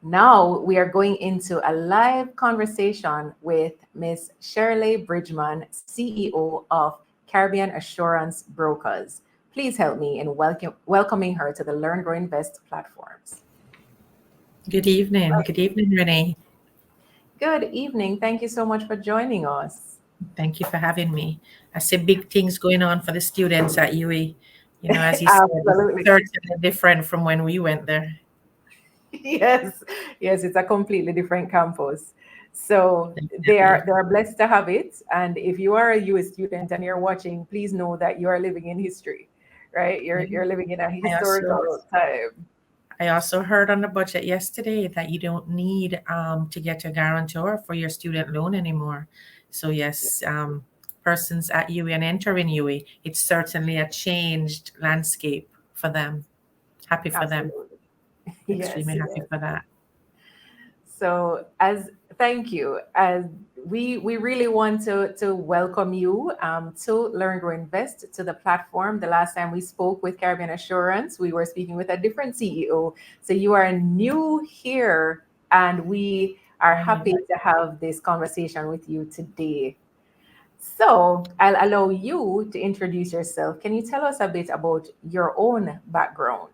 Now we are going into a live conversation with Miss Shirley Bridgman, CEO of Caribbean Assurance Brokers. Please help me in welcoming her to the Learn, Grow, Invest platforms. Good evening. Good evening, Renee. Good evening. Thank you so much for joining us. Thank you for having me. I see big things going on for the students at UA. As you said, it's Absolutely. certainly different from when we went there. Yes, yes, it's a completely different campus. So Definitely. they are blessed to have it. And if you are a US student and you're watching, please know that you are living in history, right? Yeah. You're living in a I also historical time. I also heard on the budget yesterday that you don't need to get a guarantor for your student loan anymore. So yes, persons at UA and entering UA, it's certainly a changed landscape for them. Happy for them. Absolutely. Yes, Extremely happy yes. for that. So as thank you. As we really want to welcome you to Learn Grow Invest to the platform. The last time we spoke with Caribbean Assurance, we were speaking with a different CEO. So you are new here, and we are happy to have this conversation with you today. So I'll allow you to introduce yourself. Can you tell us a bit about your own background?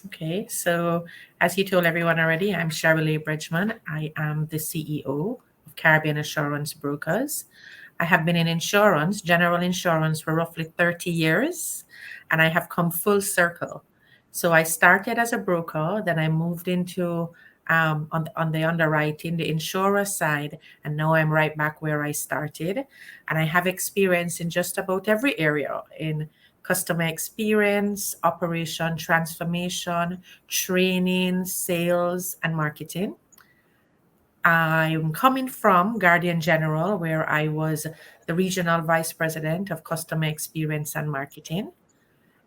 Okay, so as you told everyone already, I'm Shirley Bridgman. I am the CEO of Caribbean Assurance Brokers. I have been in insurance, general insurance, for roughly 30 years, and I have come full circle. So I started as a broker, then I moved into on the underwriting, the insurer side, and now I'm right back where I started. And I have experience in just about every area in customer experience, operation transformation, training, sales, and marketing. I'm coming from Guardian General, where I was the regional vice president of customer experience and marketing.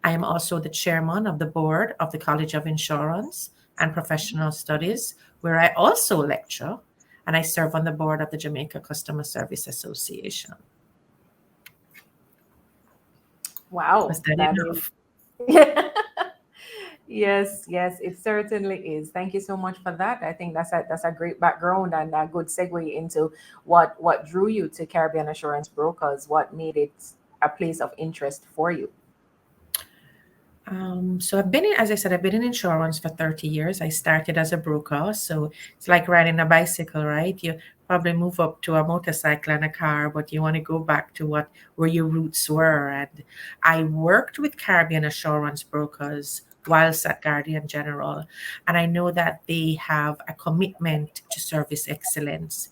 I am also the chairman of the board of the College of Insurance and Professional Studies, where I also lecture, and I serve on the board of the Jamaica Customer Service Association. Was Wow, that that is enough? yes, yes, it certainly is. Thank you so much for that. I think that's a great background and a good segue into what drew you to Caribbean Assurance Brokers, what made it a place of interest for you. So as I said, I've been in insurance for 30 years. I started as a broker. So it's like riding a bicycle, right? You probably move up to a motorcycle and a car, but you want to go back to where your roots were. And I worked with Caribbean Assurance Brokers whilst at Guardian General. And I know that they have a commitment to service excellence.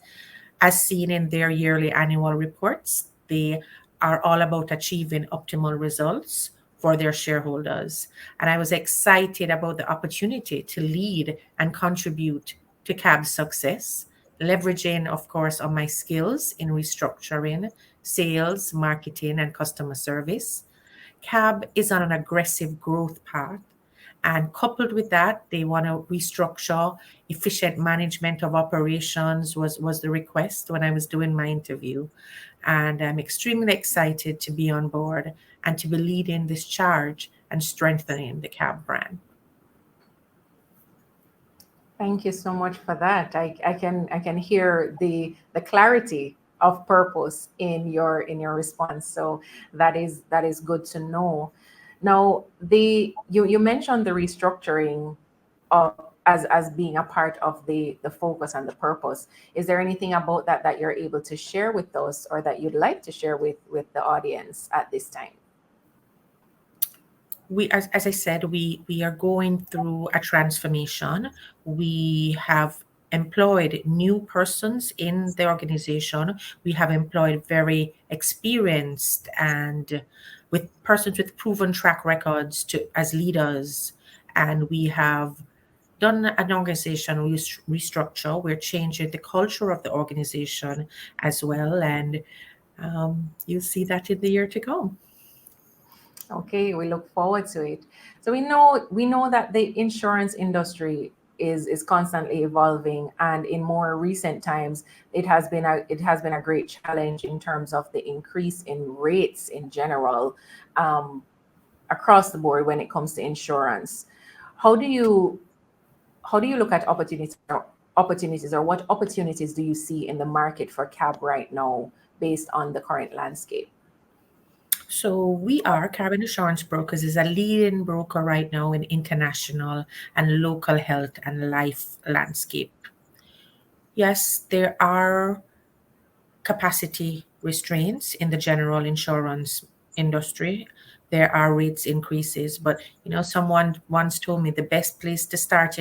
As seen in their yearly annual reports, they are all about achieving optimal results for their shareholders. And I was excited about the opportunity to lead and contribute to CAB's success, leveraging, of course, on my skills in restructuring, sales, marketing, and customer service. CAB is on an aggressive growth path. And coupled with that, they want to restructure. Efficient management of operations was the request when I was doing my interview. And I'm extremely excited to be on board and to be leading this charge and strengthening the CAB brand. Thank you so much for that. I can hear the clarity of purpose in your response. So that is good to know. Now, the you mentioned the restructuring of as being a part of the focus and the purpose. Is there anything about that that you're able to share with us or that you'd like to share with the audience at this time? As I said, we are going through a transformation. We have employed new persons in the organization. We have employed very experienced and with persons with proven track records to as leaders, and we have done an organization restructure. We're changing the culture of the organization as well, and you'll see that in the year to come. Okay, we look forward to it. So we know that the insurance industry is constantly evolving, and in more recent times, it has been a great challenge in terms of the increase in rates in general, um, across the board when it comes to insurance. How do you how do you look at opportunities, or what opportunities do you see in the market for cab right now based on the current landscape? So we are Carbon Insurance Brokers is a leading broker right now in international and local health and life landscape. Yes, there are capacity restraints in the general insurance industry. There are rates increases, but someone once told me the best place to start,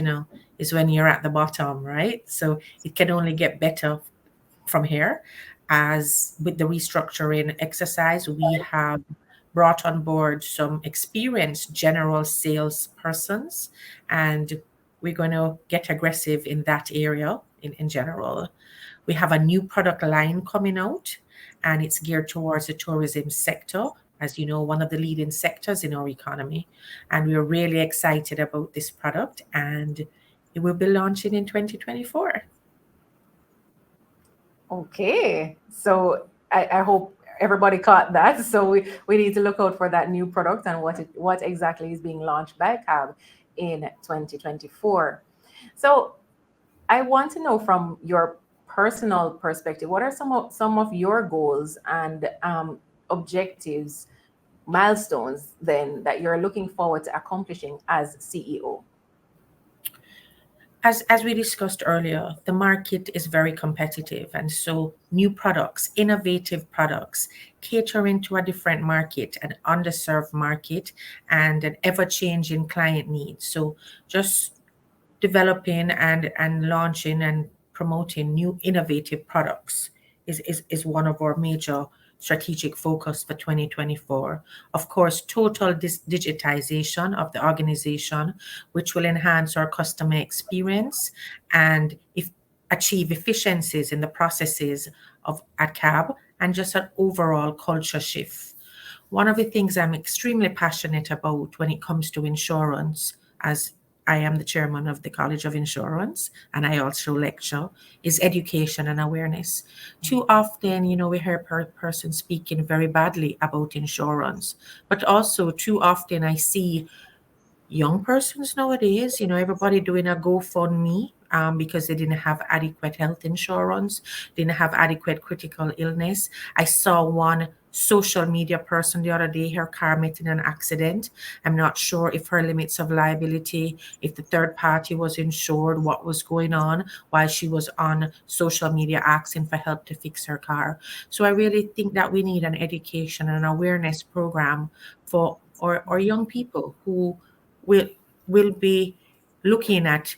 is when you're at the bottom, right? So it can only get better from here. As with the restructuring exercise, we have brought on board some experienced general sales persons, and we're going to get aggressive in that area in general. We have a new product line coming out, and it's geared towards the tourism sector, as you know, one of the leading sectors in our economy. And we're really excited about this product, and it will be launching in 2024. Okay, so I hope everybody caught that. So we need to look out for that new product and what exactly is being launched by CAB in 2024. So I want to know from your personal perspective, what are some of your goals and objectives, milestones then that you're looking forward to accomplishing as CEO? As we discussed earlier, the market is very competitive, and so new products, innovative products, catering to a different market, an underserved market, and an ever-changing client needs. So just developing and launching and promoting new innovative products is one of our major strategic focus for 2024. Of course, total digitization of the organization, which will enhance our customer experience and if achieve efficiencies in the processes of at CAB, and just an overall culture shift. One of the things I'm extremely passionate about when it comes to insurance, as I am the chairman of the College of Insurance and I also lecture, is education and awareness. Too often, we hear person speaking very badly about insurance, but also too often I see young persons nowadays, everybody doing a GoFundMe because they didn't have adequate health insurance, didn't have adequate critical illness. I saw one social media person the other day, her car met in an accident. I'm not sure if her limits of liability, if the third party was insured, what was going on while she was on social media asking for help to fix her car. So I really think that we need an education and awareness program for our young people who will will be looking at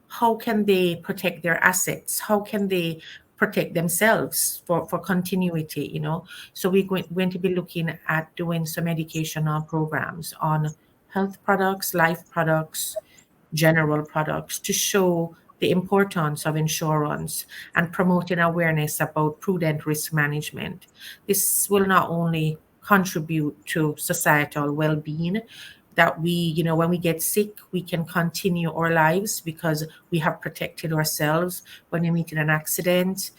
how can they protect their assets, how can they protect themselves for continuity, so we're going to be looking at doing some educational programs on health products, life products, general products, to show the importance of insurance and promoting awareness about prudent risk management. This will not only contribute to societal well-being, that when we get sick, we can continue our lives because we have protected ourselves. When we meet in an accident,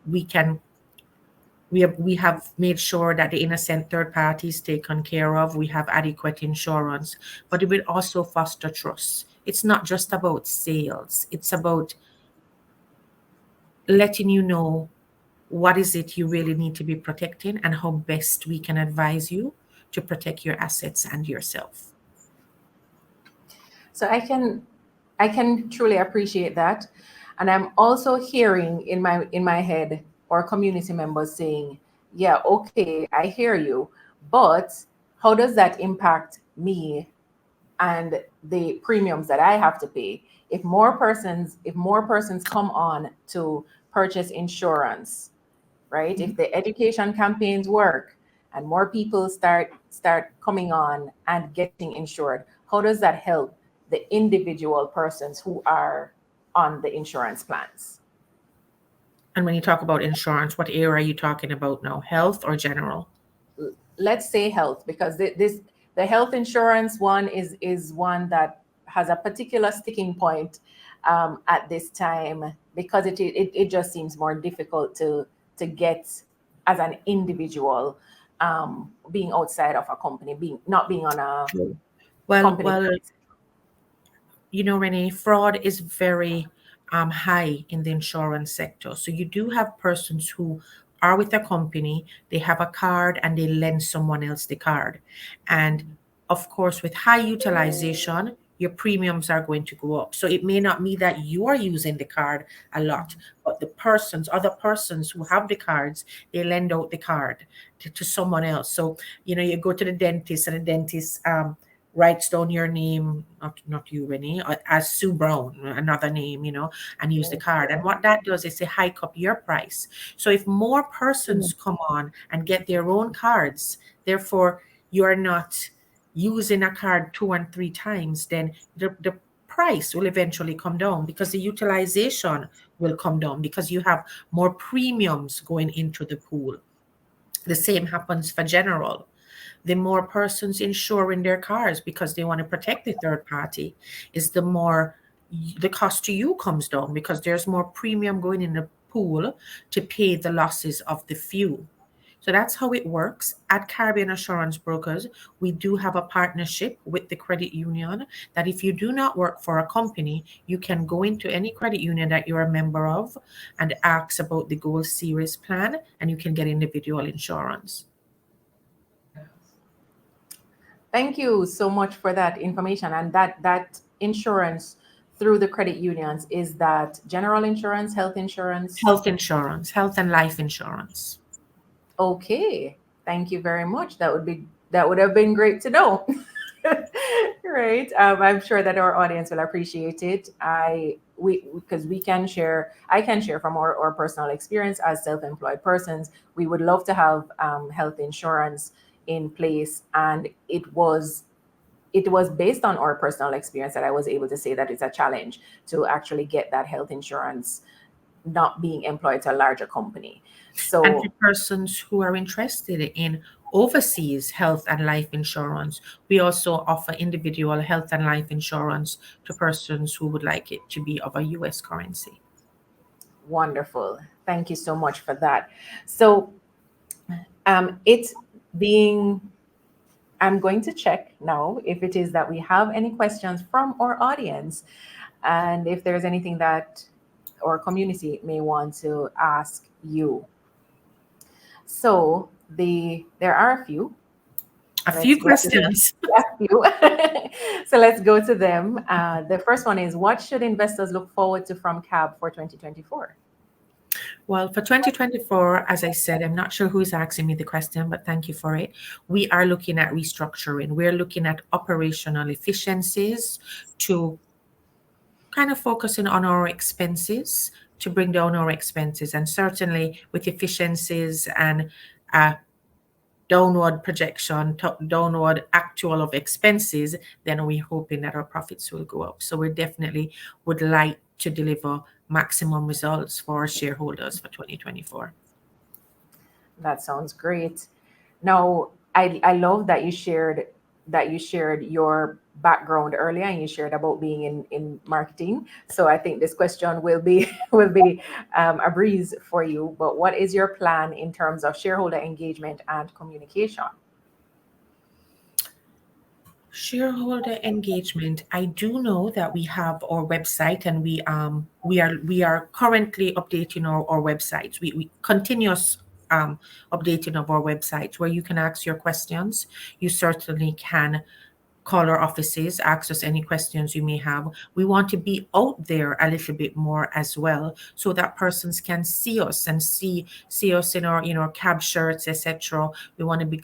we can we have made sure that the innocent third parties taken care of. We have adequate insurance, but it will also foster trust. It's not just about sales. It's about letting you know what is it you really need to be protecting and how best we can advise you to protect your assets and yourself. So I can truly appreciate that. And I'm also hearing in my head or community members saying, yeah, okay, I hear you, but how does that impact me and the premiums that I have to pay? If more persons come on to purchase insurance, right? If the education campaigns work and more people start coming on and getting insured, how does that help the individual persons who are on the insurance plans? And when you talk about insurance, what area are you talking about now? Health or general? Let's say health, because the health insurance one is one that has a particular sticking point at this time, because it just seems more difficult to get as an individual, being outside of a company, being not being on a Well, company well, policy. Renee, fraud is very high in the insurance sector. So you do have persons who are with a company, they have a card and they lend someone else the card. And of course, with high utilization, your premiums are going to go up. So it may not be that you are using the card a lot, but other persons who have the cards, they lend out the card to someone else. So, you go to the dentist and the dentist writes down your name, not you, Renee, as Sue Brown, another name, and use the card. And what that does is it hike up your price. So if more persons come on and get their own cards, therefore you are not using a card 2 and 3 times, then the price will eventually come down because the utilization will come down because you have more premiums going into the pool. The same happens for general. The more persons insuring their cars because they want to protect the third party is the more the cost to you comes down because there's more premium going in the pool to pay the losses of the few. So that's how it works. At Caribbean Assurance Brokers, we do have a partnership with the credit union that if you do not work for a company, you can go into any credit union that you're a member of and ask about the Gold Series plan and you can get individual insurance. Thank you so much for that information. And that insurance through the credit unions, is that general insurance, health insurance? Health insurance, health and life insurance. Okay. Thank you very much. That would have been great to know. Right. I'm sure that our audience will appreciate it. Because I can share from our personal experience as self-employed persons. We would love to have health insurance in place, and it was based on our personal experience that I was able to say that it's a challenge to actually get that health insurance, not being employed to a larger company. And for So persons who are interested in overseas health and life insurance, we also offer individual health and life insurance to persons who would like it to be of a US currency. wonderful. Thank you so much for that. So it being I'm going to check now if it is that we have any questions from our audience, and if there's anything that our community may want to ask you. So there are a few. A Let's few go to them. questions. A few. So let's go to them. The first one is, what should investors look forward to from CAB for 2024? Well, for 2024, as I said, I'm not sure who's asking me the question, but thank you for it. We are looking at restructuring. We're looking at operational efficiencies to kind of focusing on our expenses to bring down our expenses. And certainly with efficiencies and downward projection, downward actual of expenses, then we're hoping that our profits will go up. So we definitely would like to deliver maximum results for our shareholders for 2024. That sounds great. Now, I love that you shared your background earlier, and you shared about being in marketing. So I think this question will be will be a breeze for you. But what is your plan in terms of shareholder engagement and communication? Shareholder engagement. I do know that we have our website and we are currently updating our websites. We continuous updating of our website where you can ask your questions. You certainly can call our offices, ask us any questions you may have. We want to be out there a little bit more as well, so that persons can see us and see us in our cab shirts, etc. We want to be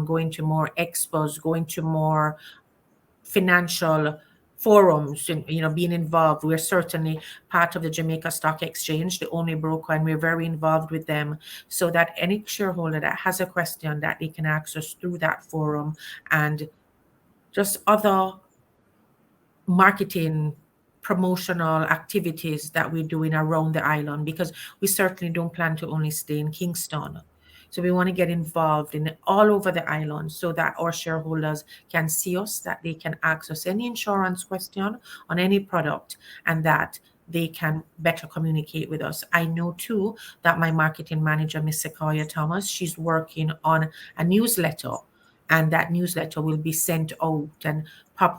going to more expos, going to more financial forums, and being involved. We're certainly part of the Jamaica Stock Exchange, the only broker, and we're very involved with them, so that any shareholder that has a question that they can ask us through that forum, and just other marketing promotional activities that we're doing around the island, because we certainly don't plan to only stay in Kingston. So we want to get involved in all over the island so that our shareholders can see us, that they can ask us any insurance question on any product, and that they can better communicate with us. I know too that my marketing manager, Miss Sequoia Thomas, she's working on a newsletter and that newsletter will be sent out and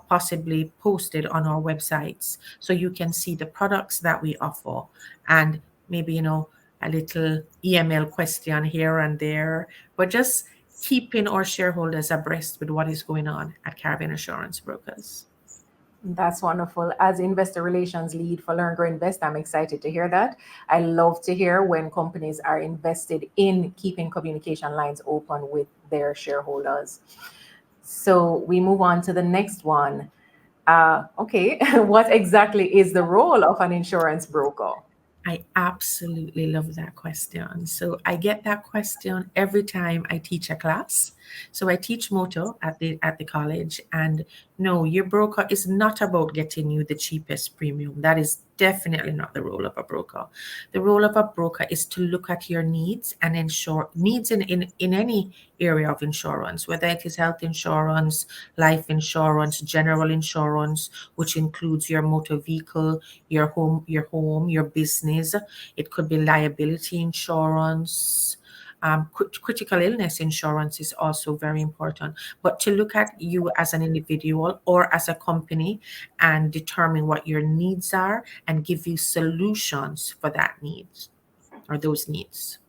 possibly posted on our websites, so you can see the products that we offer, and maybe a little email question here and there, but just keeping our shareholders abreast with what is going on at Caribbean Assurance Brokers. That's wonderful. As investor relations lead for Learn, Grow, Invest, I'm excited to hear that. I love to hear when companies are invested in keeping communication lines open with their shareholders. So we move on to the next one. Okay, what exactly is the role of an insurance broker? I absolutely love that question. So I get that question every time I teach a class. So I teach motor at the college, and no, your broker is not about getting you the cheapest premium. That is definitely not the role of a broker. The role of a broker is to look at your needs and ensure needs in any area of insurance, whether it is health insurance, life insurance, general insurance, which includes your motor vehicle, your business. It could be liability insurance. Critical illness insurance is also very important. But to look at you as an individual or as a company and determine what your needs are and give you solutions for that needs or those needs.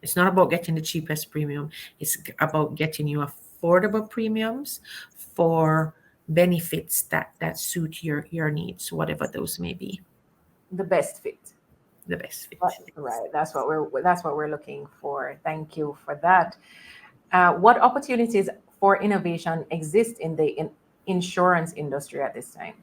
It's not about getting the cheapest premium. It's about getting you affordable premiums for benefits that suit your needs, whatever those may be. The best fit. The best fit. Right. That's what we're looking for. Thank you for that. What opportunities for innovation exist in the insurance industry at this time?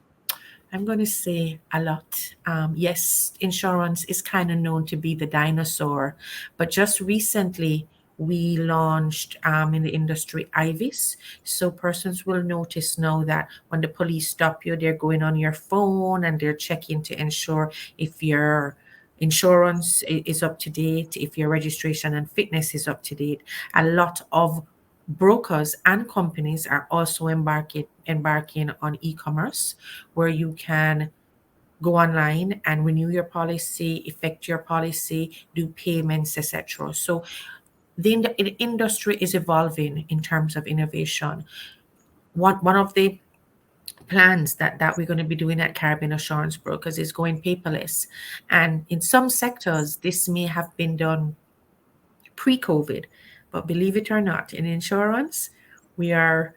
I'm going to say a lot. Yes, insurance is kind of known to be the dinosaur, but just recently we launched in the industry IVIS. So persons will notice now that when the police stop you, they're going on your phone and they're checking to ensure if your insurance is up to date, if your registration and fitness is up to date. A lot of brokers and companies are also embarking on e-commerce, where you can go online and renew your policy, effect your policy, do payments, etc. So the industry is evolving in terms of innovation. One of the plans that we're going to be doing at Caribbean Assurance Brokers is going paperless. And in some sectors, this may have been done pre-COVID, but believe it or not, in insurance, we're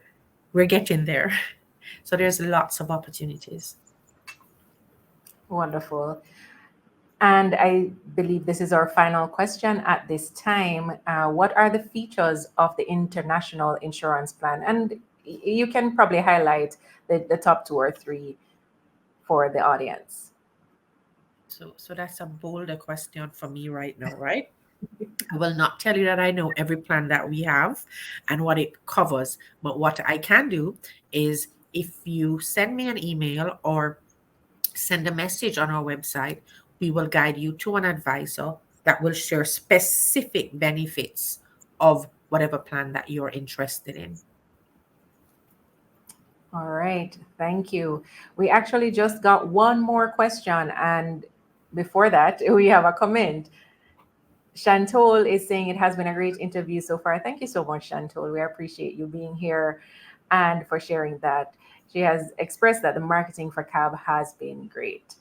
getting there. So there's lots of opportunities. Wonderful. And I believe this is our final question at this time. What are the features of the international insurance plan? And you can probably highlight the top two or three for the audience. So that's a bolder question for me right now, right? I will not tell you that I know every plan that we have and what it covers, but what I can do is if you send me an email or send a message on our website, we will guide you to an advisor that will share specific benefits of whatever plan that you're interested in. All right, thank you. We actually just got one more question, and before that, we have a comment. Chantol is saying it has been a great interview so far. Thank you so much, Chantol. We appreciate you being here and for sharing that. She has expressed that the marketing for CAB has been great.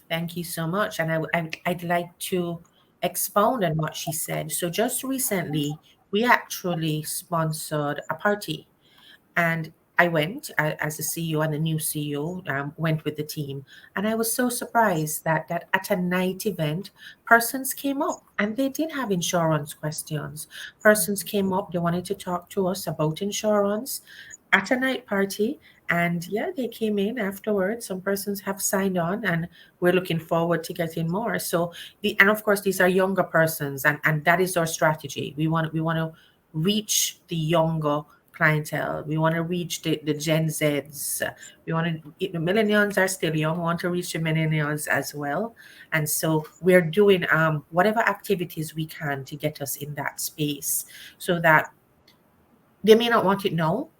Thank you so much. And I'd like to expound on what she said. So just recently, we actually sponsored a party, and I went as the CEO, and the new CEO went with the team. And I was so surprised that at a night event, persons came up and they did have insurance questions. Persons came up, they wanted to talk to us about insurance at a night party. And yeah, they came in afterwards. Some persons have signed on, and we're looking forward to getting more. So and of course these are younger persons, and that is our strategy. We want to reach the younger clientele. We want to reach the Gen Zs. We want to, the millennials are still young. We want to reach the millennials as well. And so we're doing whatever activities we can to get us in that space, so that they may not want it now.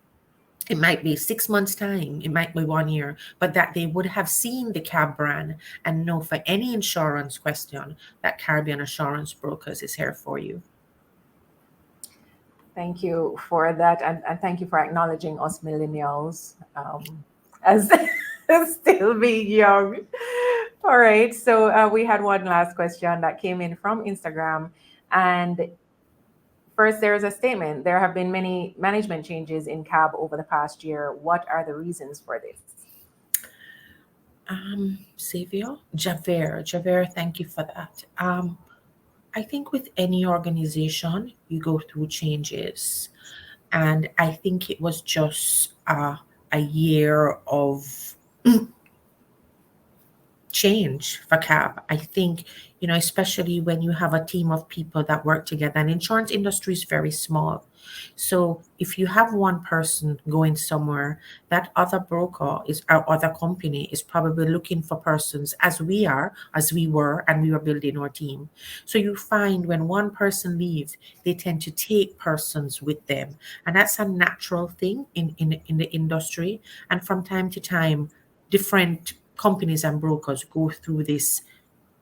It might be 6 months' time, it might be 1 year, but that they would have seen the cab brand and know for any insurance question that Caribbean Assurance Brokers is here for you. Thank you for that, and thank you for acknowledging us millennials as still being young. All right, so we had one last question that came in from Instagram, and first there is a statement: there have been many management changes in CAB over the past year. What are the reasons for this? Xavier, Javier, thank you for that. I think with any organization, you go through changes. And I think it was just a year of change for CAB. I think, especially when you have a team of people that work together, and insurance industry is very small. So if you have one person going somewhere, that other broker is our other company is probably looking for persons as we were, and we were building our team. So you find when one person leaves, they tend to take persons with them. And that's a natural thing in the industry. And from time to time, different companies and brokers go through this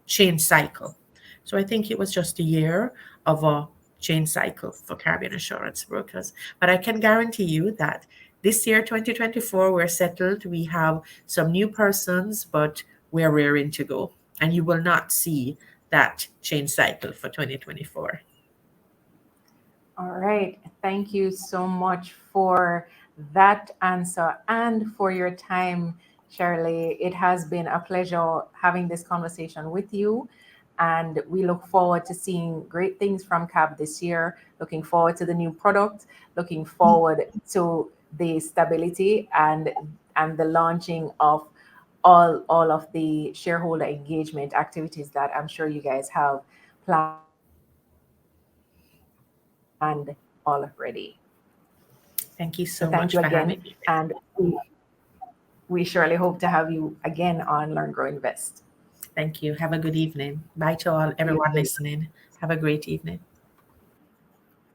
change cycle. So I think it was just a year of a change cycle for Caribbean insurance brokers. But I can guarantee you that this year, 2024, we're settled. We have some new persons, but we're raring to go. And you will not see that change cycle for 2024. All right. Thank you so much for that answer and for your time, Shirley. It has been a pleasure having this conversation with you. And we look forward to seeing great things from CAB this year. Looking forward to the new product, looking forward to the stability and the launching of all of the shareholder engagement activities that I'm sure you guys have planned already. Thank you So so thank much you for again. having me. And we surely hope to have you again on Learn, Grow, Invest. Thank you. Have a good evening. Bye to all You everyone too. listening. Have a great evening.